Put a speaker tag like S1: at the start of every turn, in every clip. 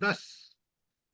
S1: 10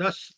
S1: 10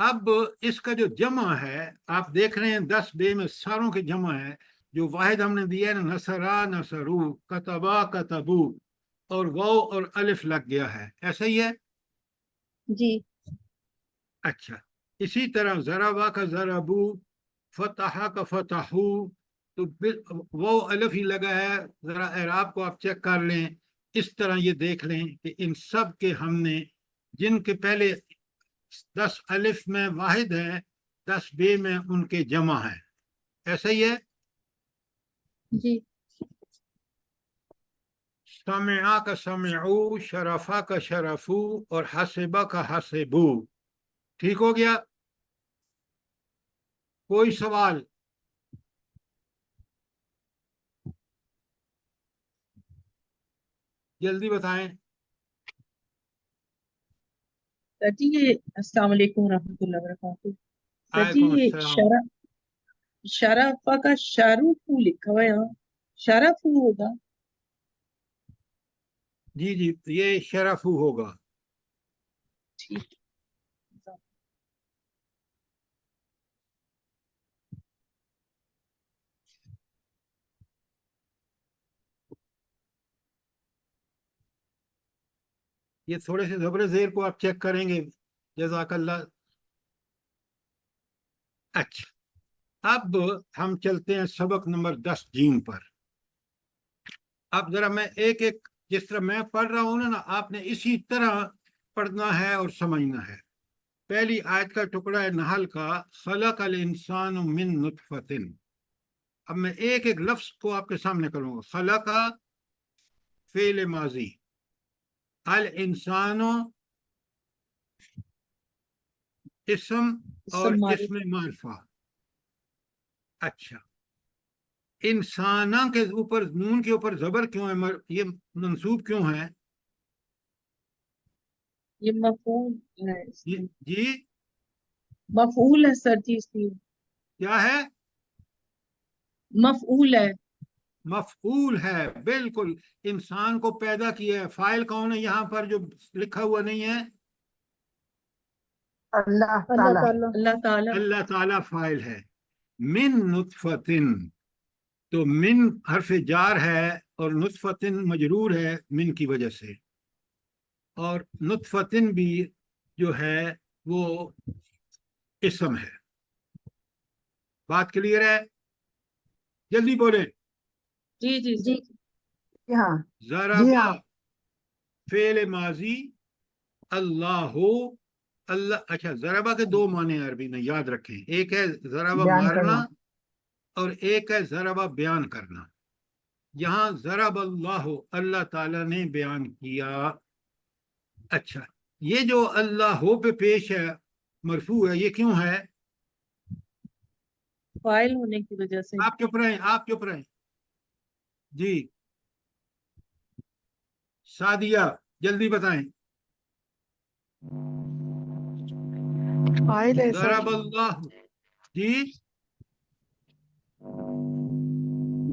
S1: اب اس کا جو جمع ہے آپ دیکھ رہے ہیں 10 بے میں ساروں کے جمع ہے. جو واحد ہم نے دیا ہے نا نصرا نصرو کتبا کتبو اور واو اور الف لگ گیا ہے, ایسا ہی ہے.
S2: جی
S1: اچھا اسی طرح ضربا کا ضربو فتح کا فتحو تو وہ الف ہی لگا ہے. ذرا اعراب کو آپ چیک کر لیں. اس طرح یہ دیکھ لیں کہ ان سب کے ہم نے جن کے پہلے 10 الف میں واحد ہے 10 بے میں ان کے جمع ہے, ایسا ہی ہے.
S2: جی
S1: سمعا کا سمعو شرفا کا شرفو اور حسبا کا حسبو. ٹھیک ہو گیا؟ کوئی سوال؟ جلدی بتائیں.
S3: سر جی یہ السلام علیکم ورحمۃ اللہ وبرکاتہ. سر جی
S1: وعلیکم
S3: یہ
S1: السلام.
S3: شرفا کا شاروخو لکھا ہوا ہے یہاں, شرفو ہوگا؟
S1: جی جی یہ شرفو ہوگا.
S3: ٹھیک.
S1: یہ تھوڑے سے زبر زیر کو آپ چیک کریں گے. جزاک اللہ. اچھا اب ہم چلتے ہیں سبق نمبر 10 جیم پر. اب ذرا میں ایک ایک جس طرح میں پڑھ رہا ہوں نا آپ نے اسی طرح پڑھنا ہے اور سمجھنا ہے. پہلی آیت کا ٹکڑا ہے نحل کا, خلق الانسان من نطفۃ. اب میں ایک ایک لفظ کو آپ کے سامنے کروں گا. خلق فعل ماضی, الانسان اسم اور اسم معرفہ. اچھا انسانہ کے اوپر نون کے اوپر زبر کیوں ہے, یہ منصوب کیوں ہے؟
S3: یہ مفعول ہے,
S1: جی
S3: مفعول ہے سر جی, اس لیے
S1: کیا ہے؟
S3: مفعول ہے.
S1: مفعول ہے, بالکل. انسان کو پیدا کیا ہے. فاعل کون ہے یہاں پر جو لکھا ہوا نہیں ہے؟
S4: اللہ
S2: اللہ
S4: تعالیٰ.
S2: تعالیٰ.
S3: اللہ تعالیٰ.
S1: اللہ تعالیٰ فاعل ہے. من نطفتن تو من حرف جار ہے اور نطفتن مجرور ہے من کی وجہ سے, اور نطفتن بھی جو ہے وہ اسم ہے. بات کلیئر ہے؟ جلدی بولیں.
S3: جی جی
S2: جی
S3: سر.
S4: جی ہاں. جی
S1: ضربا
S4: ہاں.
S1: فعل ماضی, اللہ اللہ. اچھا ضربا کے دو معنی عربی میں یاد رکھیں, ایک ہے ضربا
S4: بیان
S1: مارنا
S4: کرنا.
S1: اور ایک ہے ضربا بیان کرنا. یہاں ضرب اللہ اللہ تعالیٰ نے بیان کیا. اچھا یہ جو اللہ پہ پیش ہے مرفوع ہے, یہ کیوں ہے؟
S3: فاعل ہونے کی وجہ سے.
S1: آپ چپ رہیں, آپ چپ رہیں. جی سعدیہ جلدی بتائیں.
S4: فاعل ہے سر.
S1: ضرب اللہ. جی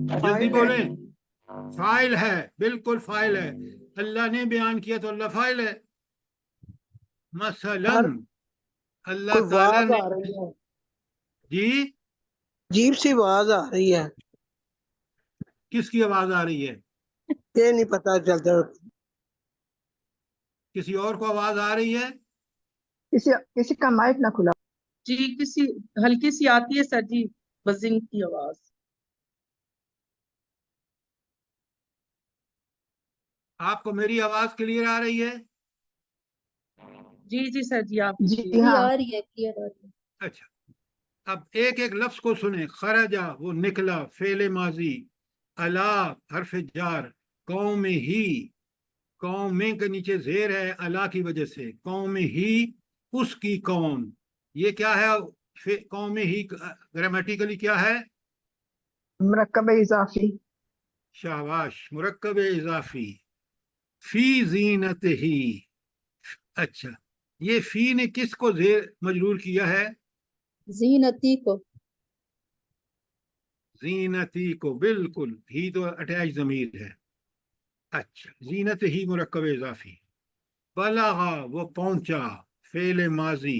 S1: جلدی بولیں. فاعل ہے, بالکل فاعل ہے. اللہ نے بیان کیا تو اللہ فاعل ہے. مثلا اللہ تعالیٰ نے. جی
S5: عجیب سی آواز آ رہی ہے,
S1: کس کی آواز آ رہی ہے؟
S5: یہ نہیں پتا چلتا.
S1: کسی اور کو آواز آ رہی ہے؟
S4: کسی کا مائک نہ کھلا.
S3: جی کسی ہلکی سی آتی ہے سر جی, بزنگ کی آواز.
S1: آپ کو میری آواز کلیئر آ رہی ہے؟
S3: جی جی سر جی آپ
S4: جی
S3: کی.
S4: ہاں.
S2: آ رہی ہے, کلیئر آ رہی ہے.
S1: اچھا اب ایک ایک لفظ کو سنیں. خرجا وہ نکلا فعل ماضی, الا حرف جار, قوم ہی قوم میں کے نیچے زیر ہے الا کی وجہ سے, قوم ہی اس کی قوم. یہ کیا ہے قوم ہی گرامیٹیکلی کیا ہے؟
S4: مرکب اضافی.
S1: شاباش, مرکب اضافی. فی زینت ہی. اچھا یہ فی نے کس کو زیر مجرور کیا ہے؟
S2: زینتی کو.
S1: زینتی کو, بالکل. ہی تو اٹیچ ضمیر ہے. اچھا زینت ہی مرکب اضافی. بلغا وہ پہنچا فعل ماضی,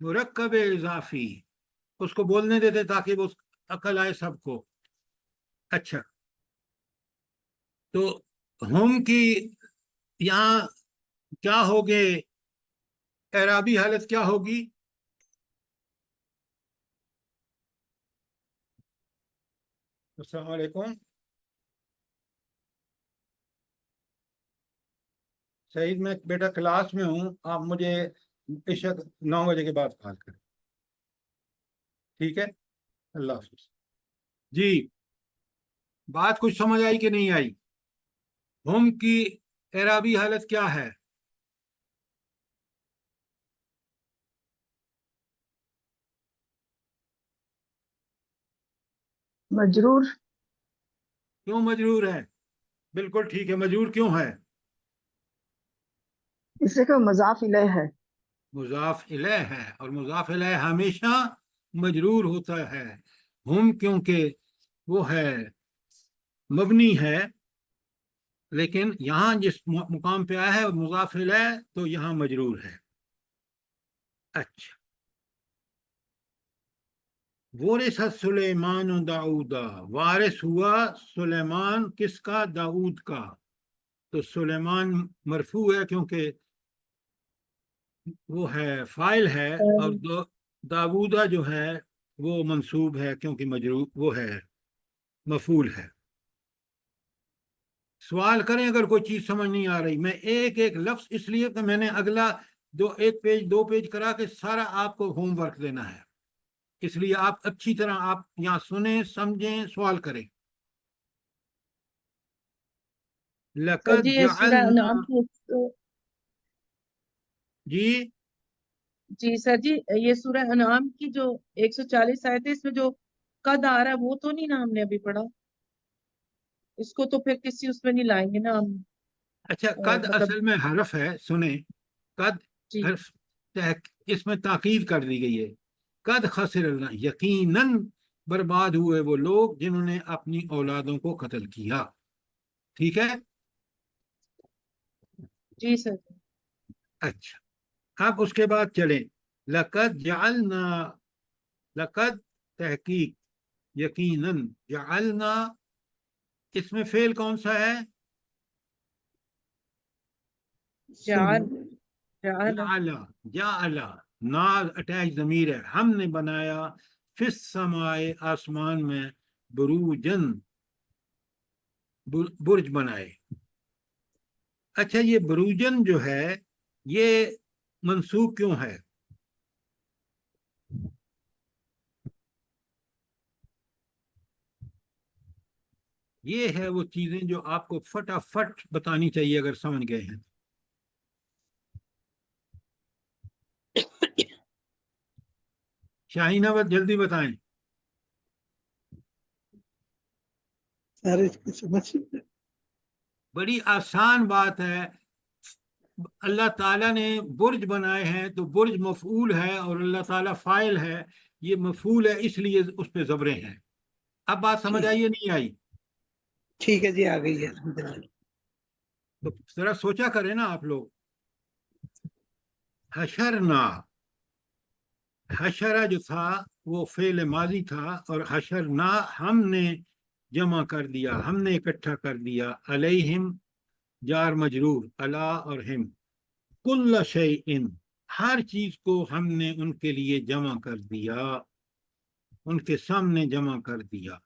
S1: مرکب اضافی اس کو بولنے دیتے تاکہ وہ عقل آئے سب کو. اچھا تو ہم کی یہاں کیا ہوگے، اعرابی حالت کیا ہوگی؟ السلام علیکم. سعید میں بیٹا کلاس میں ہوں، آپ مجھے عشاء 9 بجے کے بعد کال کریں، ٹھیک ہے؟ اللہ حافظ. جی بات کچھ سمجھ آئی کہ نہیں آئی؟ ہم کی اعرابی حالت کیا ہے؟
S4: مجرور.
S1: کیوں مجرور ہے؟ بالکل ٹھیک ہے، مجرور کیوں ہے؟
S4: اس سے کہ مضاف الیہ ہے.
S1: مضاف الیہ ہے، اور مضاف الیہ ہمیشہ مجرور ہوتا ہے. ہم کیونکہ وہ ہے مبنی ہے، لیکن یہاں جس مقام پہ آیا ہے مضاف الیہ تو یہاں مجرور ہے. اچھا وارث سلیمان و داؤدا، وارث ہوا سلیمان کس کا؟ داؤد کا. تو سلیمان مرفوع ہے کیونکہ وہ ہے فاعل ہے، اور داؤدا جو ہے وہ منصوب ہے کیونکہ مجرور وہ ہے مفعول ہے. سوال کریں اگر کوئی چیز سمجھ نہیں آ رہی. میں ایک ایک لفظ اس لیے کہ میں نے اگلا ایک پیج 2 پیج کرا کے سارا آپ کو ہوم ورک دینا ہے، اس لیے آپ اچھی طرح آپ یہاں سنیں سمجھیں سوال کریں.
S3: سر
S1: لقد
S3: جی یہ سورہ
S1: جعلنا.
S3: انعام کی
S1: جی
S3: جی سر جی یہ سورہ انعام کی جو 140 آیت ہے، اس میں جو قد آ رہا ہے وہ تو نہیں نا ہم نے ابھی پڑھا؟ اس کو تو پھر کسی اس میں نہیں لائیں گے نا ہم،
S1: اچھا قد
S3: مطلب
S1: اصل میں حرف ہے، سنیں. قد
S3: جی
S1: حرف اس میں تاکید کر دی گئی ہے. قد خسر اللہ، یقیناً برباد ہوئے وہ لوگ جنہوں نے اپنی اولادوں کو قتل کیا. ٹھیک ہے.
S3: جی سر.
S1: اچھا اب اس کے بعد چلیں. لقد جعلنا، لقد تحقیق، یقیناً، جعلنا اس میں فعل کون سا ہے؟
S3: جعل جعل
S1: جعل. جعل نا اٹیچ ضمیر ہے. ہم نے بنایا فی السماء آسمان میں بروجن برج بنائے. اچھا یہ بروجن جو ہے یہ منصوب کیوں ہے؟ یہ ہے وہ چیزیں جو آپ کو فٹافٹ بتانی چاہیے اگر سمجھ گئے ہیں. شاہین احمد جلدی بتائیں.
S5: سر اس کی سمجھ
S1: بڑی آسان بات ہے. اللہ تعالیٰ نے برج بنائے ہیں تو برج مفعول ہے اور اللہ تعالیٰ فاعل ہے. یہ مفعول ہے اس لیے اس پہ زبریں ہیں. اب بات سمجھ آئی یا نہیں آئی؟
S5: ٹھیک ہے جی، آ گئی ہے الحمدللہ.
S1: تو ذرا سوچا کریں نا آپ لوگ. حشرنا، حشرہ جو تھا وہ فعل ماضی تھا، اور حشرنا ہم نے جمع کر دیا، ہم نے اکٹھا کر دیا. علیہم جار مجرور، علا اور ہم. کل شیء ہر چیز کو ہم نے ان کے لیے جمع کر دیا، ان کے سامنے جمع کر دیا.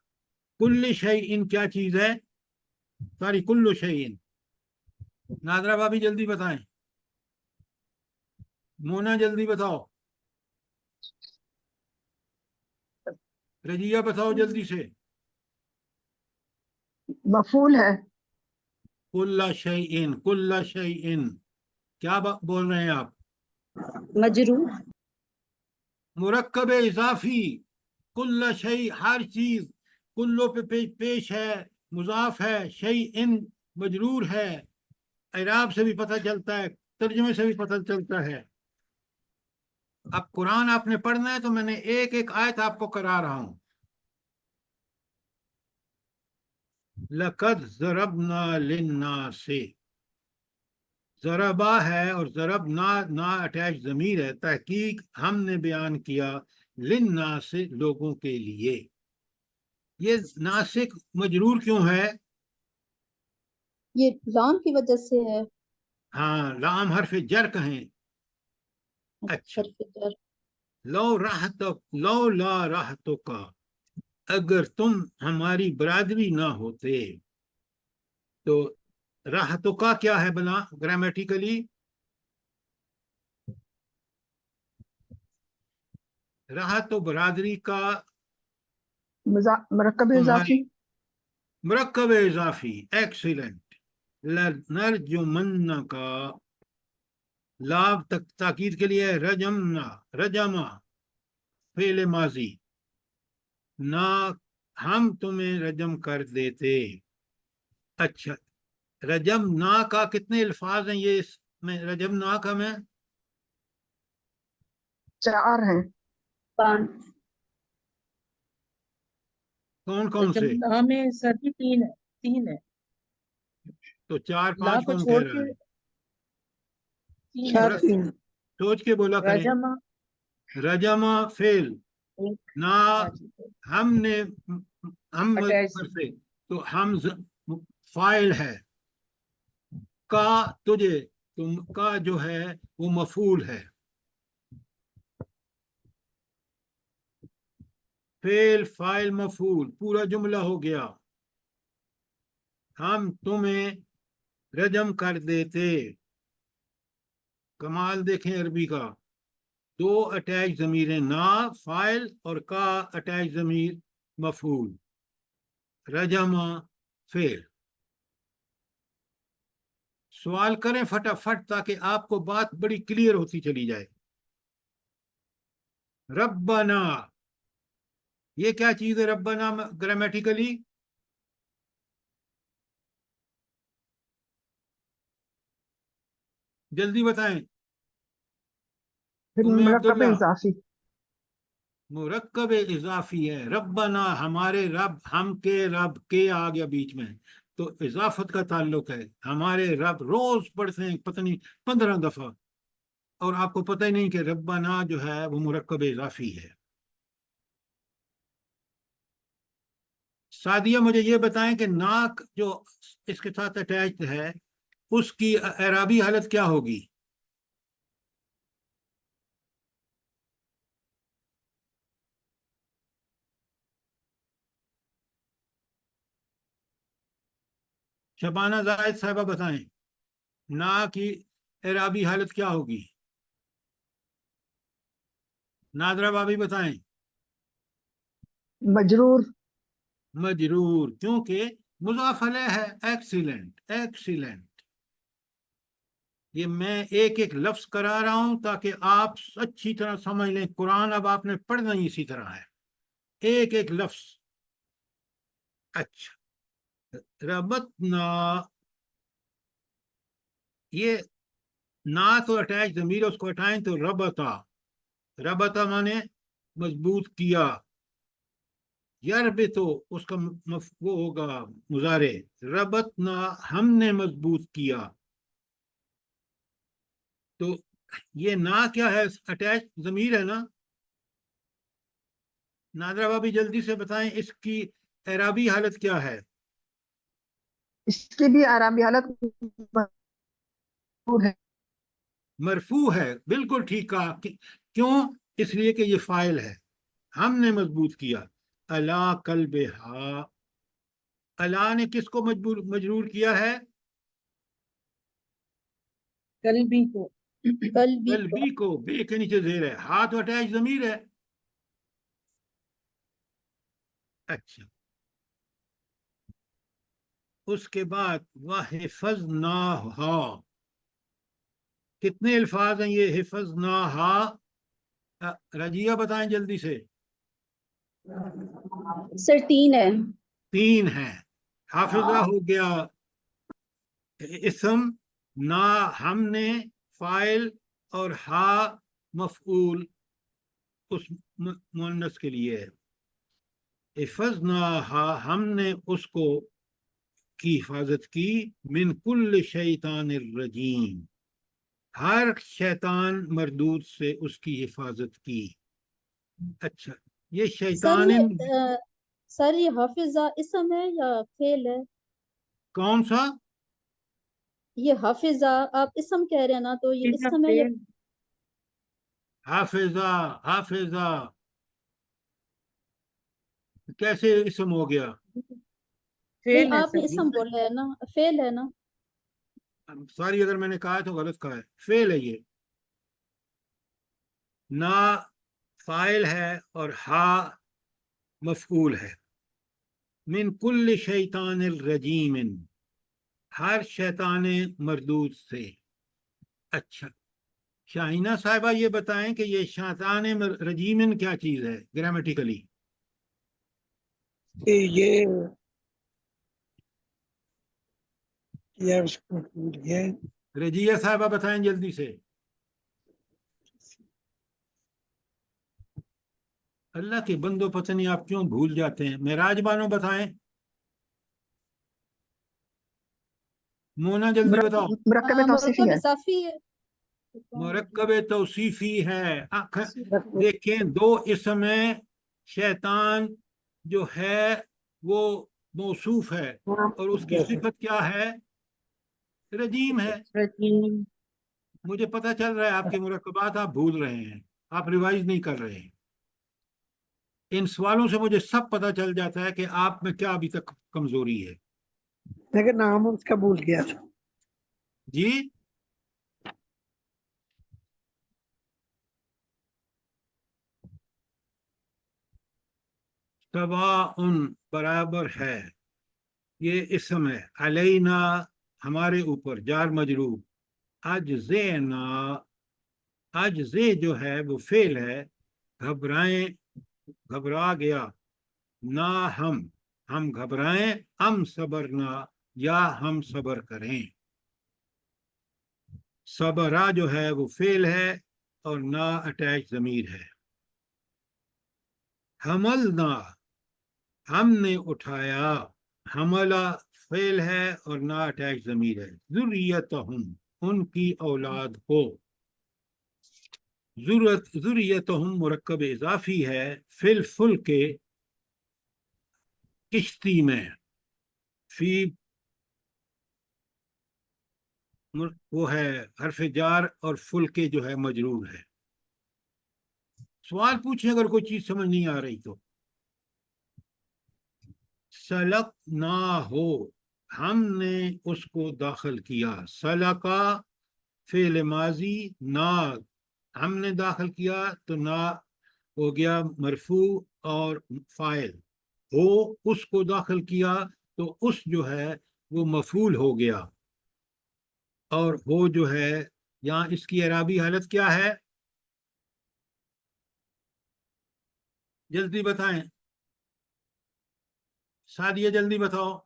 S1: کل شیء کیا چیز ہے؟ ساری کل شیء. نادرہ بھابی جلدی بتائیں. مونا جلدی بتاؤ. رجیہ بتاؤ جلدی سے.
S4: مفعول ہے.
S1: کل شیء، کل شیء کیا بول رہے ہیں آپ؟
S3: مجرور.
S1: مرکب اضافی. کل شیء ہر چیز، کلو پہ پیش ہے، مضاف ہے، شیء مجرور ہے. اعراب سے بھی پتہ چلتا ہے، ترجمے سے بھی پتہ چلتا ہے. اب قرآن آپ نے پڑھنا ہے تو میں نے ایک ایک آیت آپ کو کرا رہا ہوں. لقد ضربنا للناس، ضربا ہے اور ضرب نا اٹیچ ضمیر ہے. تحقیق ہم نے بیان کیا للناس لوگوں کے لیے. یہ ناسک مجرور کیوں ہے؟
S2: یہ لام کی وجہ سے ہے.
S1: ہاں لام حرف جر کہیں. اچھا
S2: حرف جر.
S1: لو لا راحتوں کا، اگر تم ہماری برادری نہ ہوتے. تو راحتوں کا کیا ہے بنا گرامیٹیکلی؟ راحت و برادری کا
S4: مرکب
S1: تمہاری
S4: اضافی.
S1: مرکب اضافی. ایکسیلنٹ. لنرجمن کا لام تاکید کے لیے رجمنا، رجما فعل ماضی. نہ ہم تمہیں رجم کر دیتے. اچھا رجم نا کا کتنے الفاظ ہیں یہ اس میں؟ رجم نا کا میں
S4: 4 ہیں.
S2: 5.
S1: کون کون
S3: جب
S1: سے؟
S3: نا میں سر جی 3 ہے.
S1: تو 4
S3: لا
S1: 5
S3: کو
S1: کون
S3: چھوڑ
S1: کہہ رہا
S3: کے
S1: ہے؟
S3: 3 ہے
S5: کیا
S1: تھوڑا
S3: سر.
S5: 3؟
S1: سوچ کے بولا کریں.
S3: رجما
S1: رجما فعل،
S3: ایک.
S1: نہ
S3: ہاں جی
S1: ہم نے، ہم
S3: اٹیچ
S1: پر سے تو ہم فائل ہے. کا تجھے، تم کا جو ہے وہ مفعول ہے. فعل فائل مفعول پورا جملہ ہو گیا. ہم تمہیں رجم کر دیتے. کمال دیکھیں عربی کا. 2 اٹیچ ضمیریں، نا فائل اور کا اٹیچ ضمیر مفعول. رجما فعل. سوال کریں فٹافٹ تاکہ آپ کو بات بڑی کلیئر ہوتی چلی جائے. ربنا، یہ کیا چیز ہے ربنا گرامیٹیکلی؟ جلدی بتائیں.
S4: پھر
S1: ام
S4: مرکب
S1: عبداللہ،
S4: اضافی.
S1: مرکب اضافی ہے. ربنا ہمارے رب، ہم کے رب کے آ گیا بیچ میں تو اضافت کا تعلق ہے. ہمارے رب روز پڑھتے ہیں پتہ نہیں 15 دفعہ، اور آپ کو پتہ ہی نہیں کہ ربنا جو ہے وہ مرکب اضافی ہے. سعدیہ مجھے یہ بتائیں کہ ناک جو اس کے ساتھ اٹیچڈ ہے اس کی اعرابی حالت کیا ہوگی؟ شبانہ زاہد صاحبہ بتائیں نا کی اعرابی حالت کیا ہوگی؟ نادرہ بابی بتائیں.
S4: مجرور.
S1: مجرور، کیونکہ مضاف الیہ ہے. Excellent excellent. یہ میں ایک ایک لفظ کرا رہا ہوں تاکہ آپ اچھی طرح سمجھ لیں. قرآن اب آپ نے پڑھنا ہی اسی طرح ہے، ایک ایک لفظ. اچھا ربطنا، یہ نا تو اٹیچ ضمیر، اس کو ہٹائیں تو ربطا. ربطا مانے مضبوط کیا. یربطو اس کا وہ ہوگا مضارع. ربطنا ہم نے مضبوط کیا. تو یہ نا کیا ہے؟ اٹیچ ضمیر ہے نا. نادرہ بابی جلدی سے بتائیں اس کی اعرابی حالت کیا ہے؟
S4: اس کی بھی عربی حالت مجرور ہے.
S1: مرفوع ہے. بالکل ٹھیک کہا. کیوں؟ اس لیے کہ یہ فاعل ہے. ہم نے مضبوط کیا. الا قلبہا، الا نے کس کو مجرور کیا ہے؟
S3: قلبی کو.
S1: قلبی کو. بے کے نیچے زیر ہے. ہاتھ اٹیچ ضمیر ہے. اچھا اس کے بعد وَحِفَظْنَاهَا، کتنے الفاظ ہیں یہ حفظناہا؟ رجیہ بتائیں جلدی سے.
S2: سر 3 ہے.
S1: 3 ہیں. حافظہ ہو گیا اسم، نا ہم نے فائل، اور ہا مفعول اس مؤنث کے لیے. حفظناہا ہم نے اس کو کی حفاظت کی، من کل شیطان الرجیم، ہر شیطان مردود سے اس کی حفاظت کی۔ اچھا، یہ شیطان
S2: سر یہ حافظہ اسم ہے یا فعل ہے؟
S1: کون سا؟
S2: یہ حافظہ آپ اسم کہہ رہے ہیں نا، تو یہ اسم ہے یا
S1: حافظہ؟ حافظہ کیسے اسم ہو گیا؟
S2: نہیں،
S3: فعل ہے
S2: آپ نے
S3: سر،
S2: اسم بولا ہے نا، فعل ہے نا؟
S1: ساری اگر میں نے کہا ہے تو غلط کہا ہے، فعل ہے یہ، نا فاعل ہے اور ہا مفعول ہے۔ من کل شیطان الرجیم، ہر شیطان مردود سے۔ اچھا شاہینہ صاحبہ یہ بتائیں کہ یہ شیطان رجیم کیا چیز ہے گرامیٹیکلی؟
S5: یہ اس کو بھول گئے۔
S1: رجیہ صاحبہ بتائیں جلدی سے۔ اللہ کے بندو پتہ نہیں آپ کیوں بھول جاتے ہیں۔ معراج بانو بتائیں، مونا جلدی بتاؤ۔
S4: مرکب توصیفی
S2: مرکب
S4: ہے۔
S2: اضافی ہے۔
S1: مرکب توصیفی ہے۔ دیکھیں دو اسم ہیں، شیطان جو ہے وہ موصوف ہے اور اس کی صفت کیا ہے؟ رجیم ہے۔
S3: رجیم۔
S1: مجھے پتہ چل رہا ہے آپ کے مرکبات آپ بھول رہے ہیں، آپ ریوائز نہیں کر رہے ہیں۔ ان سوالوں سے مجھے سب پتہ چل جاتا ہے کہ آپ میں کیا ابھی تک کمزوری ہے۔
S5: لیکن نام اس کا بھول گیا تھا۔
S1: جی سواء برابر ہے، یہ اسم ہے، علینا ہمارے اوپر، جار مجرور، اجزینا، اجزے جو ہے وہ فعل ہے، گھبرائیں گھبرا گیا، نہ ہم گھبرائیں، ام صبرنا یا ہم صبر کریں۔ صبرا جو ہے وہ فعل ہے اور نہ اٹیچ ضمیر ہے۔ حملنا ہم نے اٹھایا، حملہ فعل ہے اور نہ اٹیچ ضمیر ہے۔ ذریتہم ان کی اولاد کو، ذریتہم مرکب اضافی ہے، فی الفلک کے کشتی میں، فی وہ ہے حرف جار اور فلک جو ہے مجرور ہے۔ سوال پوچھیں اگر کوئی چیز سمجھ نہیں آ رہی تو۔ سلک نہ ہو ہم نے اس کو داخل کیا، سلکا فعل ماضی، نہ ہم نے داخل کیا تو نہ ہو گیا مرفوع اور فاعل، ہو اس کو داخل کیا تو اس جو ہے وہ مفعول ہو گیا، اور ہو جو ہے یہاں اس کی اعرابی حالت کیا ہے؟ جلدی بتائیں سعدیہ، جلدی بتاؤ۔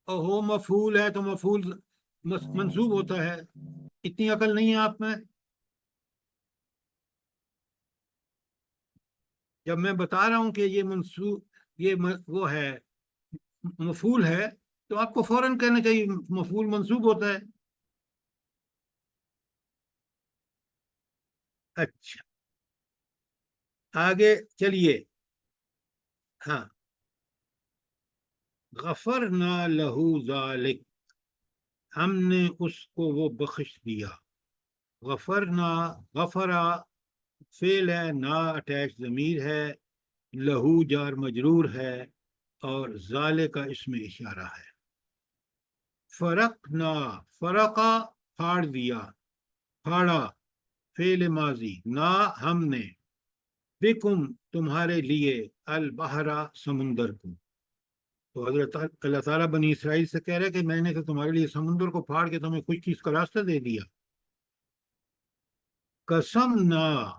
S1: اور ہو مفعول ہے تو مفعول منصوب ہوتا ہے، اتنی عقل نہیں ہے آپ میں؟ جب میں بتا رہا ہوں کہ یہ منصوب، یہ وہ ہے مفعول ہے، تو آپ کو فوراً کہنا چاہیے مفعول منصوب ہوتا ہے۔ اچھا آگے چلیے، ہاں، غفرنا لہو ذالک، ہم نے اس کو وہ بخش دیا۔ غفرنا، غفرا فعل ہے، نا اٹیچ ضمیر ہے، لہو جار مجرور ہے اور ذالک کا اسم اشارہ ہے۔ فرقنا، فرقا پھاڑ دیا، پھاڑا فعل ماضی، نا ہم نے، بکم تمہارے لیے، البحرا سمندر کو۔ تو حضرت اللہ تعالیٰ بنی اسرائیل سے کہہ رہے کہ میں نے تو تمہارے لیے سمندر کو پھاڑ کے تمہیں کچھ چیز کا راستہ دے دیا۔ قسم نہ،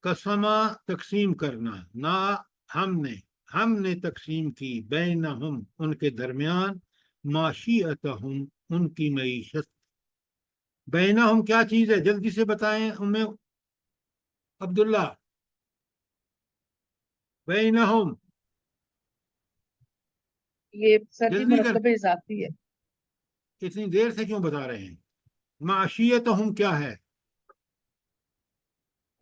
S1: قسمہ تقسیم کرنا، نہ ہم نے تقسیم کی، بینہم ان کے درمیان، معیشتہم ان کی معیشت۔ بینہم کیا چیز ہے جلدی سے بتائیں عبداللہ؟ بینہم
S3: یہ سر جی
S1: جلدی کر،
S3: مرکب اضافی ہے.
S1: اتنی دیر سے کیوں بتا رہے ہیں؟ معاشیتہم کیا ہے؟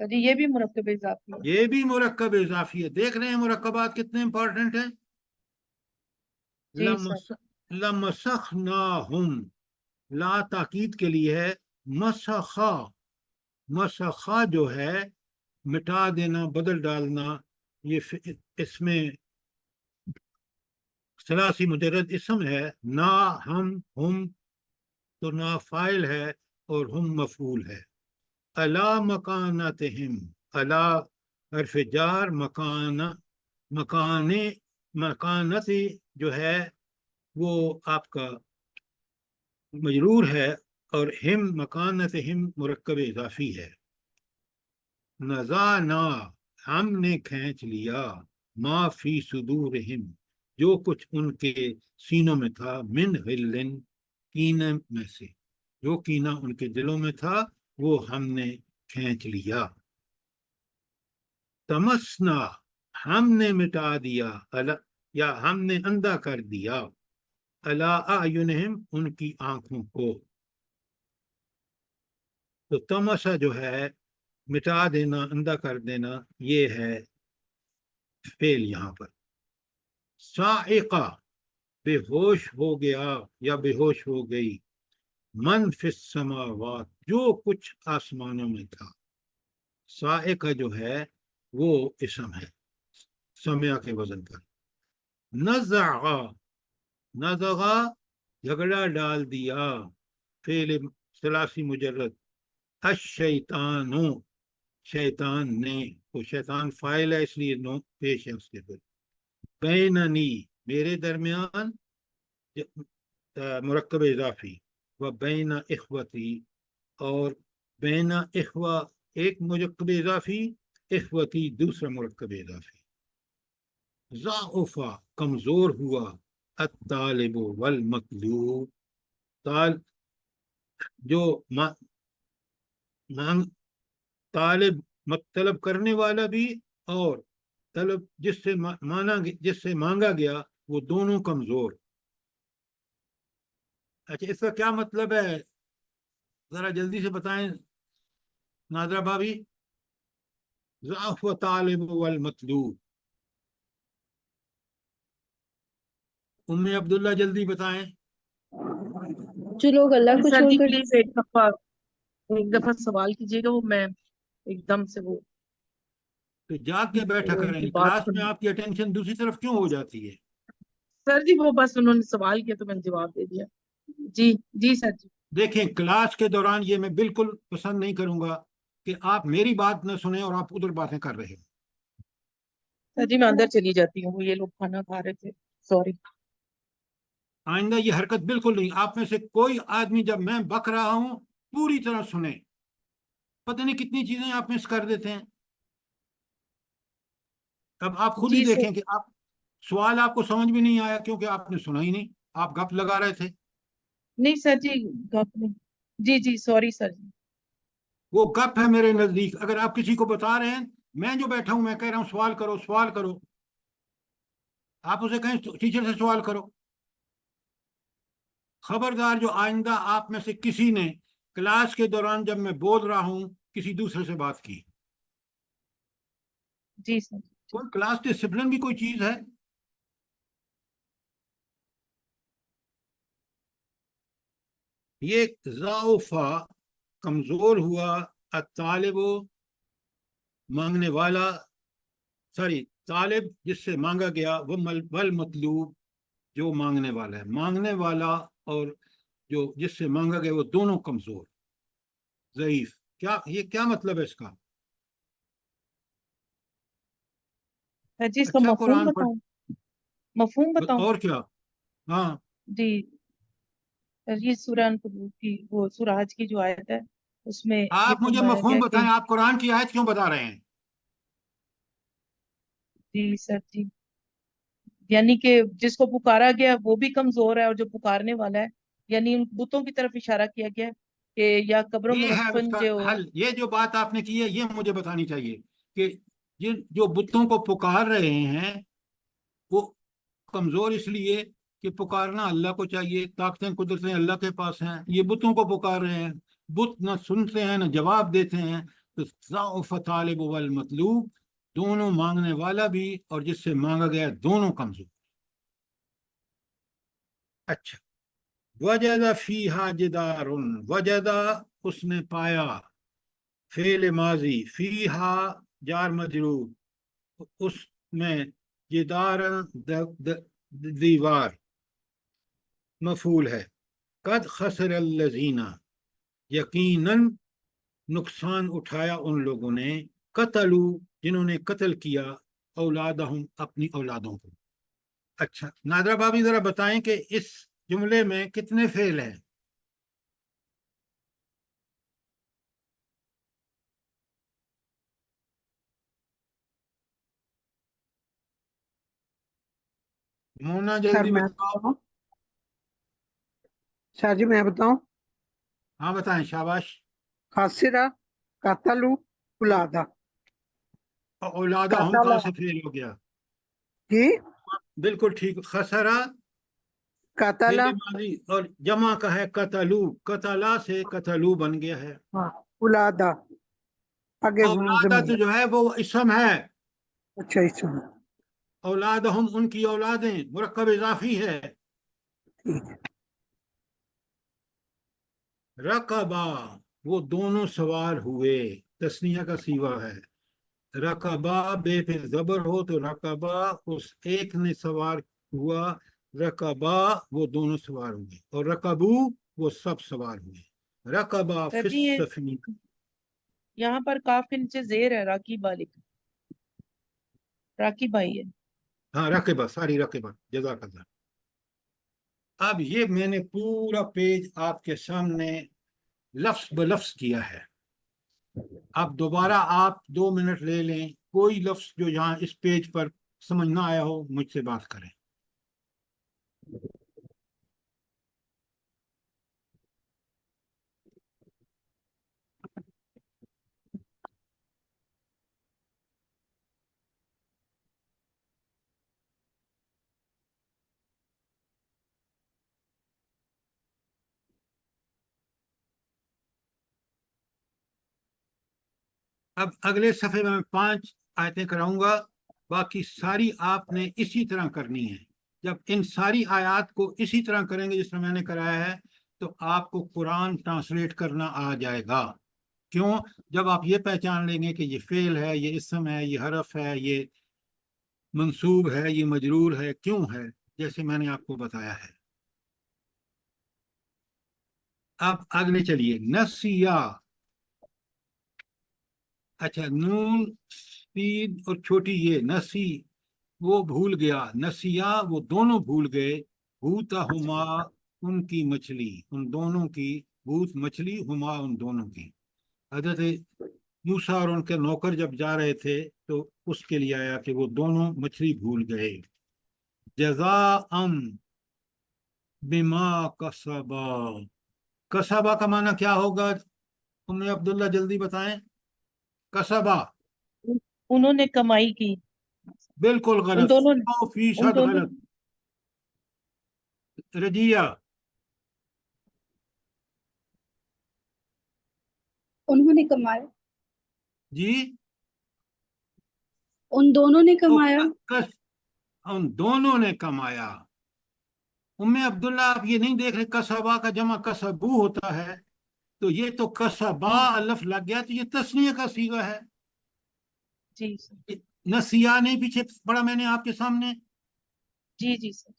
S3: سر جی یہ بھی مرکب اضافی ہے.
S1: یہ بھی مرکب اضافی ہے. دیکھ رہے ہیں مرکبات کتنے امپورٹنٹ ہیں.
S3: جی سر.
S1: لمسخناہم، لا تاکید کے لیے ہے. مسخا، مسخا جو ہے مٹا دینا، بدل ڈالنا. یہ اس میں ثلاثی مجرد اسم ہے. نا ہم تو نا فاعل ہے اور ہم مفعول ہے. الا مکانتہم، الا حرف جار، مکانت جو ہے وہ آپ کا مجرور ہے، اور ہم مکانتہم مرکب اضافی ہے. نزعنا، ہم نے کھینچ لیا. ما فی صدورہم، جو کچھ ان کے سینوں میں تھا. من غلن، کینے میں سے، جو کینہ ان کے دلوں میں تھا وہ ہم نے کھینچ لیا. تمسنا، ہم نے مٹا دیا، یا ہم نے اندھا کر دیا. الا اعینہم، ان کی آنکھوں کو. تو تمسا جو ہے مٹا دینا، اندھا کر دینا، یہ ہے فعل یہاں پر. صاعقہ، بے ہوش ہو گیا یا بے ہوش ہو گئی. من فی السماوات، جو کچھ آسمانوں میں تھا. صاعقہ جو ہے وہ اسم ہے سمع کے وزن پر. نزعا، نزغا جھگڑا ڈال دیا، فعل ثلاثی مجرد. الشیطان، شیطان نے، وہ شیطان فاعل ہے اس لیے نو پیش ہے اس کے پھر. بیننی، میرے درمیان، مرکب اضافی. و بین اخوتی، اور بین اخوہ ایک مرکب اضافی، اخوتی دوسرا مرکب اضافی. ضعفا، کمزور ہوا. الطالب والمطلوب، جو طالب طلب کرنے والا بھی، اور طلب جس سے مانگا گیا، وہ دونوں کمزور. اچھا اس کا کیا مطلب ہے ذرا جلدی سے بتائیں نادرہ بھابی. ضعف و طالب والمطلوب. عبداللہ جلدی بتائیں.
S4: جو لوگ اللہ کو
S3: سر
S4: چھوڑ
S3: جی
S4: کر
S3: پلیز ایک دفعہ سوال کیجیے گا. وہ میں ایک دم سے وہ
S1: تو جاگ کے بیٹھا
S3: ان
S1: کریں.
S3: کی بات
S1: کلاس میں
S3: سن.
S1: آپ کی اٹینشن دوسری طرف کیوں ہو جاتی ہے؟
S3: سر جی وہ بس انہوں نے سوال کیا تو میں نے جواب دے دیا. جی جی سر جی.
S1: دیکھیں کلاس کے دوران یہ میں بالکل پسند نہیں کروں گا کہ آپ میری بات نہ سنیں اور آپ ادھر باتیں کر رہے ہیں.
S3: سر جی میں اندر چلی جاتی ہوں. وہ یہ لوگ کھانا کھا رہے تھے. سوری.
S1: آئندہ یہ حرکت بالکل نہیں. آپ میں سے کوئی آدمی جب میں بک رہا ہوں پوری طرح سنیں. پتہ نہیں کتنی چیزیں آپ مس کر دیتے ہیں. اب آپ خود ہی
S3: جی سر.
S1: دیکھیں کہ آپ سوال آپ کو سمجھ بھی نہیں آیا کیونکہ آپ نے سنا ہی نہیں. آپ گپ لگا رہے تھے.
S3: نہیں سر جی گپ نہیں. جی جی سوری سر جی.
S1: وہ گپ ہے میرے نزدیک. اگر آپ کسی کو بتا رہے ہیں، میں جو بیٹھا ہوں میں کہہ رہا ہوں سوال کرو سوال کرو، آپ اسے کہیں ٹیچر سے سوال کرو. خبردار جو آئندہ آپ میں سے کسی نے کلاس کے دوران جب میں بول رہا ہوں کسی دوسرے سے بات کی.
S3: جی سر.
S1: کوئی کلاس ڈسپلن بھی کوئی چیز ہے؟ یہ ضعفا کمزور ہوا. الطالب مانگنے والا، سوری طالب جس سے مانگا گیا، وہ والمطلوب جو مانگنے والا ہے. مانگنے والا اور جو جس سے مانگا گیا وہ دونوں کمزور، ضعیف. یہ کیا مطلب ہے اس کا؟
S3: سر جی اس کا
S1: اچھا
S3: مفہوم
S1: قرآن
S3: بتاؤں؟ مفہوم بتاؤں؟
S1: اور کیا؟ ہاں
S3: جی سر جی سورہ عنکبوت کی وہ سورہ حج کی جو آیت ہے اس میں یہ
S1: آپ مجھے
S3: فرمایا
S1: مفہوم
S3: گیا کہ
S1: بتائیں. آپ قرآن کی آیت کیوں بتا رہے ہیں؟
S3: جی سر جی یعنی کہ جس کو پکارا گیا وہ بھی کمزور ہے اور جو پکارنے والا ہے یعنی ان بتوں کی طرف اشارہ کیا گیا کہ یا قبر
S1: یہ ہے اس
S3: مدفن
S1: کا
S3: جو.
S1: حل. یہ جو بات آپ نے کی ہے یہ مجھے بتانی چاہیے کہ جو بتوں کو پکار رہے ہیں وہ کمزور اس لیے کہ پکارنا اللہ کو چاہیے، طاقتیں قدرتیں اللہ کے پاس ہیں، یہ بتوں کو پکار رہے ہیں، بت نہ سنتے ہیں نہ جواب دیتے ہیں، تو ضعف طالب والمطلوب، دونوں مانگنے والا بھی اور جس سے مانگا گیا دونوں کمزور۔ اچھا، وجد فیہا جدار، وجد اس نے پایا، فعل ماضی، فیہا جار مجرور، اس میں، جدار دیوار مفعول ہے، قد خسر الذین یقیناً نقصان اٹھایا ان لوگوں نے، قتلوا جنہوں نے قتل کیا، اولادہم اپنی اولادوں کو۔ اچھا نادرہ بابی ذرا بتائیں کہ اس جملے میں کتنے فعل ہیں؟ مونا
S5: سر
S1: جلدی
S5: میں
S1: بتاؤ۔
S5: بتاؤں، سر جی میں بتاؤں،
S1: ہاں بتائیں، شاباش۔
S5: خاسرہ، قتلوا، اولادہ،
S1: اولادہ ہم
S5: قتل،
S1: کہاں سے فعل ہو گیا؟
S5: جی،
S1: بالکل ٹھیک، خسرہ
S5: قتل،
S1: فعل ماضی اور جمع کا ہے قتلو، قتلا سے قتلو بن گیا ہے۔
S5: ہاں، اولادہ آگے
S1: اولادہ تو جو ہے وہ اسم ہے،
S5: اچھا اس میں
S1: اولادہم ان کی اولادیں، مرکب اضافی ہے۔
S5: ٹھیک ہے،
S1: رقبہ وہ دونوں سوار ہوئے، تسنیہ کا سیغہ ہے، رقبہ بے پہ زبر ہو تو رقبہ اس ایک نے سوار ہوا، رقبہ وہ دونوں سوار ہوئے، اور رقبو وہ سب سوار ہوئے، رقبہ
S3: سر
S1: فی
S3: جی یہ
S1: السفینہ۔
S3: یہاں پر کاف کے نیچے زیر ہے، راکیبہ لکھا، راکیبہ ہی ہے۔
S1: ہاں رقبہ، ساری رقبہ، جزاک اللہ۔ اب یہ میں نے پورا پیج آپ کے سامنے لفظ بلفظ کیا ہے، اب دوبارہ آپ 2 منٹ لے لیں، کوئی لفظ جو یہاں اس پیج پر سمجھ نہ آیا ہو مجھ سے بات کریں۔ اب اگلے صفحے میں 5 آیتیں کراؤں گا، باقی ساری آپ نے اسی طرح کرنی ہے۔ جب ان ساری آیات کو اسی طرح کریں گے جس طرح میں نے کرایا ہے تو آپ کو قرآن ٹرانسلیٹ کرنا آ جائے گا۔ کیوں؟ جب آپ یہ پہچان لیں گے کہ یہ فعل ہے، یہ اسم ہے، یہ حرف ہے، یہ منصوب ہے، یہ مجرور ہے، کیوں ہے، جیسے میں نے آپ کو بتایا ہے۔ اب اگلے چلیے، نسیہ، اچھا نون سین اور چھوٹی یہ نسی، وہ بھول گیا، نسیہ وہ دونوں بھول گئے، بھوتا ہما ان کی مچھلی، ان دونوں کی، بھوت مچھلی، ہما ان دونوں کی۔ حضرت موسیٰ اور ان کے نوکر جب جا رہے تھے تو اس کے لیے آیا کہ وہ دونوں مچھلی بھول گئے۔ جزاء بما کسبا، کسبا کا معنی کیا ہوگا؟ ام عبداللہ جلدی بتائیں۔ کسبا
S3: انہوں نے کمائی کی،
S1: بالکل
S3: ان
S1: غلط،
S3: دونوں
S1: 100% غلط۔ رجیہ،
S4: انہوں نے کمایا،
S1: جی،
S4: ان دونوں نے
S1: او
S4: کمایا،
S1: کس، ان دونوں نے کمایا۔ ام عبداللہ آپ یہ نہیں دیکھ رہے کسبا کا جمع کسبو ہوتا ہے، تو یہ تو کسبا الف لگ گیا تو یہ تسنیہ کا صیغہ ہے۔
S3: جی سر،
S1: نسیہ نہیں پیچھے پڑا میں نے آپ کے سامنے،
S3: جی جی سر،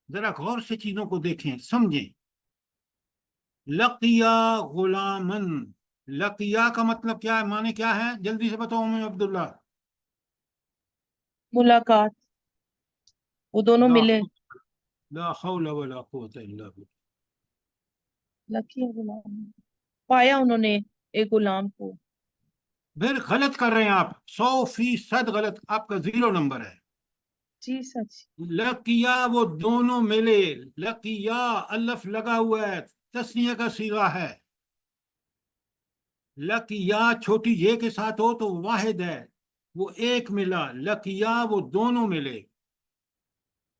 S1: ذرا غور سے چیزوں کو دیکھیں سمجھیں۔ لقیا غلامن، لقیا کا مطلب کیا ہے، معنی کیا ہے، جلدی سے بتاؤ ام عبداللہ۔
S3: ملاقات، وہ دونوں
S1: لا
S3: ملے،
S1: لا حول ولا قوت الا باللہ۔
S3: لکی غلام، پایا انہوں نے ایک غلام کو۔
S1: پھر غلط کر رہے ہیں آپ، 100% غلط، آپ کا 0 نمبر ہے۔
S3: جی سر جی،
S1: لقیا وہ دونوں ملے، لقیا الف لگا ہوا ہے، تسنیہ کا صیغہ ہے۔ لقیا چھوٹی یہ کے ساتھ ہو تو واحد ہے، وہ ایک ملا، لقیا وہ دونوں ملے۔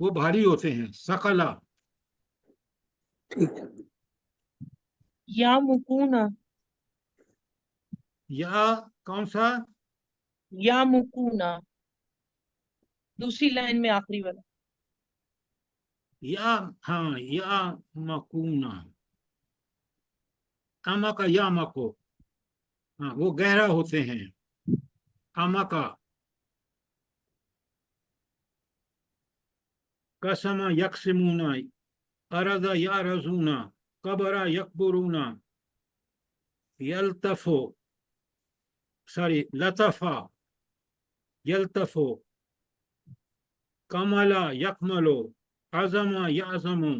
S1: وہ بھاری ہوتے ہیں. ثقلا.
S5: ٹھیک ہے.
S3: یا مکونا.
S1: یا کون سا؟
S3: یا مکونا دوسری لائن میں آخری والا.
S1: یا ہاں یا مکونا. اما کا یا مکو، ہاں وہ گہرا ہوتے ہیں. اما کا. قسم یقسمونا. اردا یا رزونا. قبرا یکبرونا. یلتفو سوری لطفا یلتفو. کملا یکملو. عظما یعظمو.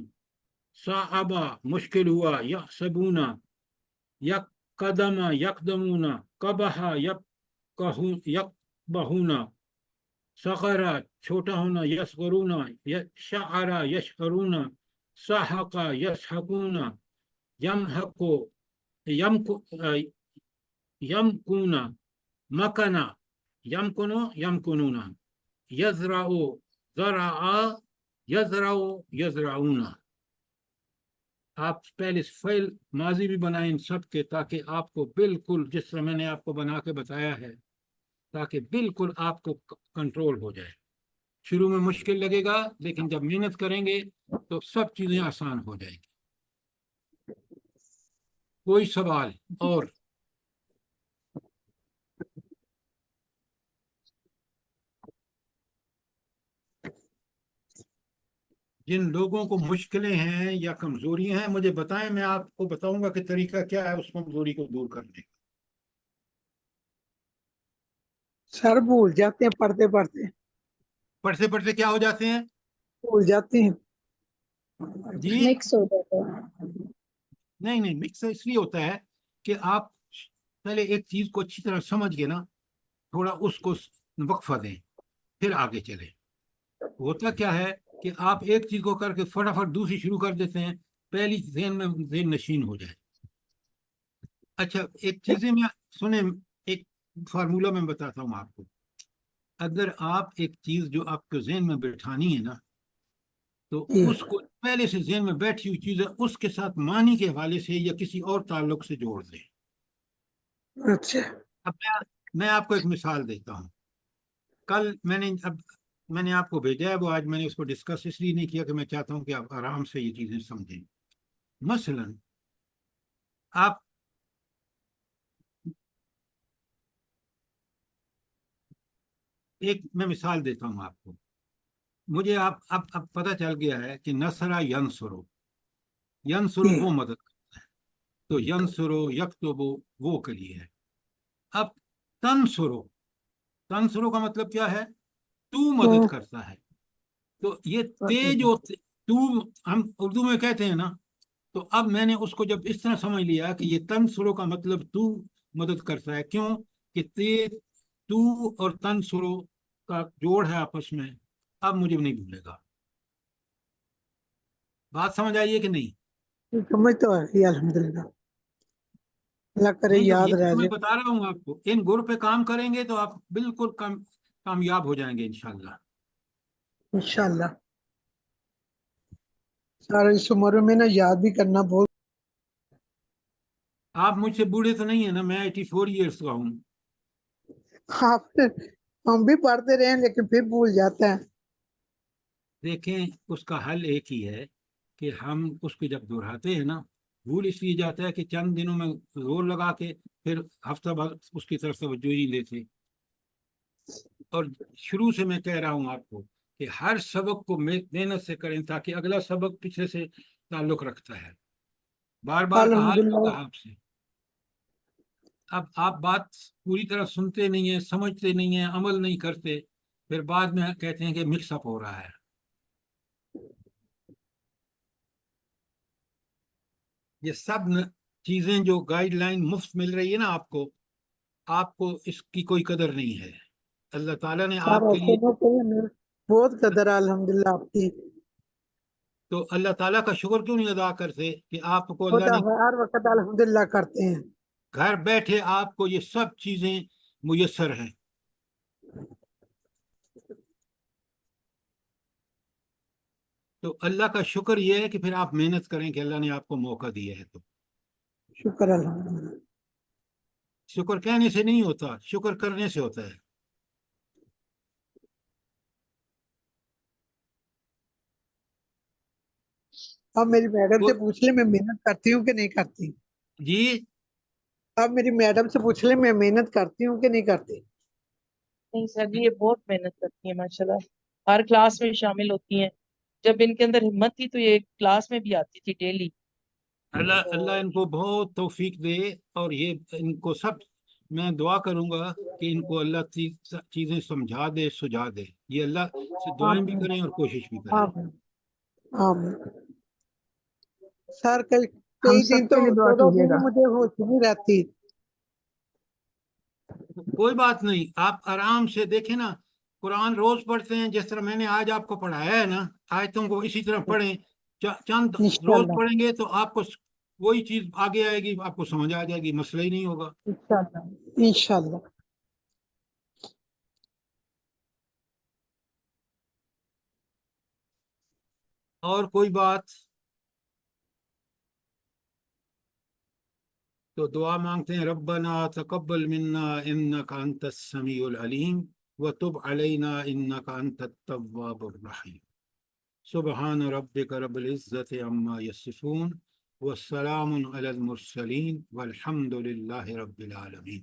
S1: صعبا مشکل ہوا. یحسبونا. یک قدم یقدمونا. قبحا یقبحونا. صغرا چھوٹا ہونا. یصغرونا. شعرا یشعرونا. سحقا یسحقونا. یمحقو یمکونا. مکنا یمکنو یمکنونا. یزرعو زرعا یزرعو یزرعونا. آپ پہلے فعل ماضی بھی بنائیں ان سب کے، تاکہ آپ کو بالکل جس طرح میں نے آپ کو بنا کے بتایا ہے، تاکہ بالکل آپ کو کنٹرول ہو جائے. شروع میں مشکل لگے گا، لیکن جب محنت کریں گے تو سب چیزیں آسان ہو جائیں گی. کوئی سوال اور؟ جن لوگوں کو مشکلیں ہیں یا کمزوریاں ہیں مجھے بتائیں، میں آپ کو بتاؤں گا کہ طریقہ کیا ہے اس کمزوری کو دور کرنے کا.
S5: سر بھول جاتے ہیں پڑھتے پڑھتے،
S1: پڑھتے پڑھتے کیا ہو جاتے ہیں؟
S5: بھول جاتے ہیں.
S1: جی
S6: مکس ہو جاتا ہے.
S1: نہیں مکس اس لیے ہوتا ہے کہ آپ پہلے ایک چیز کو اچھی طرح سمجھ کے نا تھوڑا اس کو وقفہ دیں، پھر آگے چلیں. ہوتا کیا ہے کہ آپ ایک چیز کو کر کے فٹافٹ دوسری شروع کر دیتے ہیں، پہلی ذہن میں ذہن نشین ہو جائے. اچھا ایک چیزیں میں سنیں، ایک فارمولہ میں بتاتا ہوں آپ کو. اگر آپ ایک چیز جو آپ کو ذہن میں بٹھانی ہے نا، تو اس کو پہلے سے ذہن میں بیٹھی ہوئی چیز ہے اس کے ساتھ معنی کے حوالے سے یا کسی اور تعلق سے جوڑ دیں.
S5: اچھا.
S1: اب میں آپ کو ایک مثال دیتا ہوں. کل میں نے آپ کو بھیجا ہے، وہ آج میں نے اس کو ڈسکس اس لیے نہیں کیا کہ میں چاہتا ہوں کہ آپ آرام سے یہ چیزیں سمجھیں. مثلا آپ ایک میں مثال دیتا ہوں آپ کو. مجھے اب پتہ چل گیا ہے کہ نصرہ ینصرو وہ مدد کرتا ہے، تو ینصرو یکتبو وہ کے لیے ہے. اب تنصرو کا مطلب کیا ہے؟ تو مدد کرتا ہے. تو یہ جو تو ہم اردو میں کہتے ہیں نا، تو اب میں نے اس کو جب اس طرح سمجھ لیا کہ یہ تنصرو کا مطلب تو مدد کرتا ہے. کیوں کہ تو اور تنصرو کا جوڑ ہے آپس میں. اب مجھے نہیں بھولے گا. بات سمجھ آئیے کہ نہیں؟
S5: سمجھ تو آ گئی الحمدللہ. اللہ کرے
S1: نہیں تو
S5: یاد
S1: یہ
S5: رہ
S1: تو میں
S5: جائے.
S1: بتا رہا ہوں آپ کو، ان گر پہ کام کریں گے تو آپ بالکل کامیاب ہو جائیں گے انشاءاللہ.
S5: انشاءاللہ. سارے اس عمر میں نا یاد بھی کرنا بہت.
S1: آپ مجھ سے بوڑھے تو نہیں ہیں نا، میں 84 ایئرس کا ہوں.
S5: ہم بھی پڑھتے رہے لیکن پھر بھول جاتے ہیں.
S1: دیکھیں اس کا حل ایک ہی ہے کہ ہم اس کو جب دہراتے ہیں نا، بھول اس لیے جاتا ہے کہ چند دنوں میں زور لگا کے پھر ہفتہ بھر اس کی طرف توجہ ہی نہیں دیتے. اور شروع سے میں کہہ رہا ہوں آپ کو کہ ہر سبق کو محنت سے کریں تاکہ اگلا سبق پیچھے سے تعلق رکھتا ہے. بار بار کہا
S5: الحمدللہ.
S1: آپ سے. اب آپ بات پوری طرح سنتے نہیں ہیں، سمجھتے نہیں ہیں، عمل نہیں کرتے، پھر بعد میں کہتے ہیں کہ مکس اپ ہو رہا ہے. یہ سب چیزیں جو گائیڈ لائن مفت مل رہی ہے نا آپ کو اس کی کوئی قدر نہیں ہے. اللہ تعالیٰ نے آپ کے لیے
S5: بہت قدر ہے الحمدللہ آپ کی.
S1: تو اللہ تعالیٰ کا شکر کیوں نہیں ادا کرتے کہ آپ کو اللہ
S5: خدا
S1: نے
S5: ہر وقت الحمدللہ کرتے ہیں.
S1: گھر بیٹھے آپ کو یہ سب چیزیں میسر ہیں. تو اللہ کا شکر یہ ہے کہ پھر آپ محنت کریں کہ اللہ نے آپ کو موقع دیا ہے. تو
S5: شکر الحمدللہ.
S1: شکر کہنے سے نہیں ہوتا، شکر کرنے سے ہوتا ہے.
S5: اب میری میڈم سے
S1: وہ-
S5: پوچھ لیں میں محنت کرتی ہوں کہ نہیں کرتی.
S1: جی
S5: اب میری میڈم سے پوچھ لیں میں محنت کرتی ہوں کہ نہیں کرتی.
S3: نہیں سر جی، یہ بہت محنت کرتی ہیں ماشاءاللہ، ہر کلاس میں شامل ہوتی ہیں. جب ان کے اندر ہمت تھی تو یہ کلاس میں بھی آتی تھی ڈیلی.
S1: اللہ ان کو بہت توفیق دے، اور یہ ان کو سب میں دعا کروں گا کہ ان کو اللہ چیزیں سمجھا دے، سجھا دے. یہ اللہ سے دعائیں بھی
S5: آمین
S1: کریں اور کوشش بھی کریں.
S5: آمین آمین. سر کئی
S4: ہم
S5: کئی
S4: سب
S5: دن
S4: کے
S5: تو
S4: لیے دعا
S5: 2
S4: کیجیے
S5: دن
S4: گا.
S5: مجھے ہوش نہیں رہتی.
S1: کوئی بات نہیں، آپ آرام سے دیکھیں نا، قرآن روز پڑھتے ہیں جس طرح میں نے آج آپ کو پڑھایا ہے نا، آیتوں کو اسی طرح پڑھیں. چند روز
S5: انشاءاللہ
S1: پڑھیں گے تو آپ کو وہی چیز آگے آئے گی، آپ کو سمجھ آ جائے گی، مسئلہ ہی نہیں ہوگا.
S5: انشاءاللہ انشاءاللہ.
S1: اور کوئی بات؟ تو دعا مانگتے ہیں، ربنا تقبل منا انک انت السمیع العلیم وتب علینا انک انت التواب الرحیم. سبحان ربک رب العزت عما یصفون والسلام علی المرسلین والحمد للہ رب العالمین.